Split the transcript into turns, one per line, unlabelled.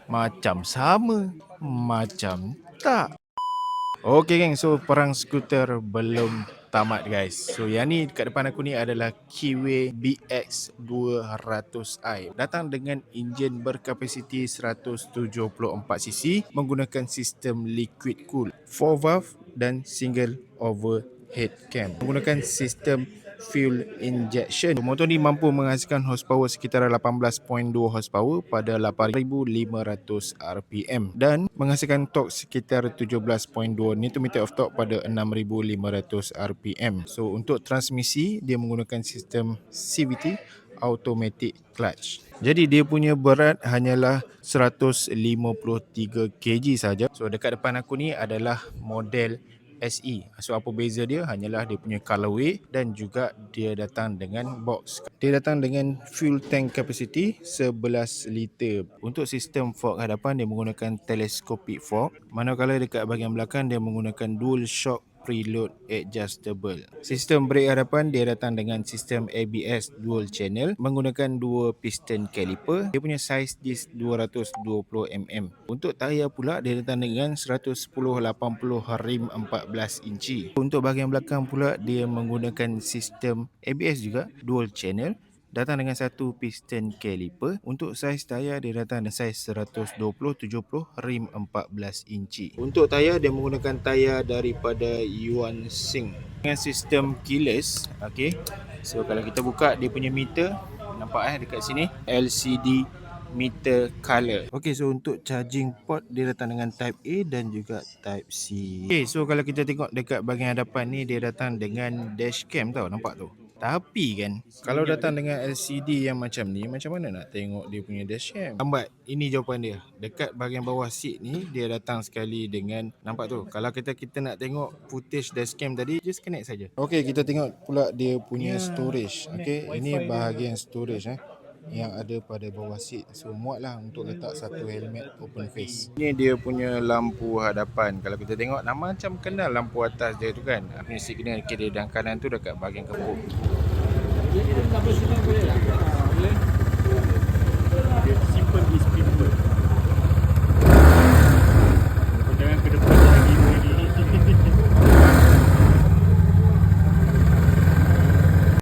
Macam sama, macam tak. Okay geng, so perang skuter belum tamat guys. So yang ni dekat depan aku ni adalah Kiwi BX 200i. Datang dengan enjin berkapasiti 174cc menggunakan sistem liquid cool, 4 valve dan single overhead cam. Menggunakan sistem fuel injection. Motor ni mampu menghasilkan horsepower sekitar 18.2 horsepower pada 8,500 rpm dan menghasilkan torque sekitar 17.2 Nm of torque pada 6,500 rpm. So untuk transmisi dia menggunakan sistem CVT, automatic clutch. Jadi dia punya berat hanyalah 153 kg saja. So dekat depan aku ni adalah model SE. So apa beza dia? Hanyalah dia punya colorway dan juga dia datang dengan box. Dia datang dengan fuel tank capacity 11 liter. Untuk sistem fork hadapan dia menggunakan telescopic fork, manakala dekat bahagian belakang dia menggunakan dual shock preload adjustable. Sistem brake hadapan dia datang dengan sistem ABS dual channel menggunakan dua piston caliper. Dia punya saiz disc 220mm. Untuk tayar pula dia datang dengan 110/80 rim 14 inci. Untuk bahagian belakang pula dia menggunakan sistem ABS juga dual channel. Datang dengan satu piston caliper. Untuk saiz tayar dia datang dengan saiz 120/70 rim 14 inci. Untuk tayar dia menggunakan tayar daripada Yuan Xing dengan sistem keyless. Okay, so kalau kita buka dia punya meter, nampak dekat sini LCD meter color. Okay, so untuk charging port dia datang dengan type A dan juga type C. Okay, so kalau kita tengok dekat bahagian hadapan ni dia datang dengan dashcam tau, nampak tu. Tapi kan kalau datang dengan LCD yang macam ni, macam mana nak tengok dia punya dashcam? Lambat, ini jawapan dia. Dekat bahagian bawah seat ni dia datang sekali dengan, nampak tu. Kalau kita nak tengok footage dashcam tadi, just connect saja. Okay, kita tengok pula dia punya storage. Okay, ini bahagian storage yang ada pada bawah seat. So muatlah untuk letak satu helmet open face. Ini dia punya lampu hadapan. Kalau kita tengok nama macam kenal lampu atas dia tu kan. Punya signal kiri dan kanan tu dekat bahagian kepung.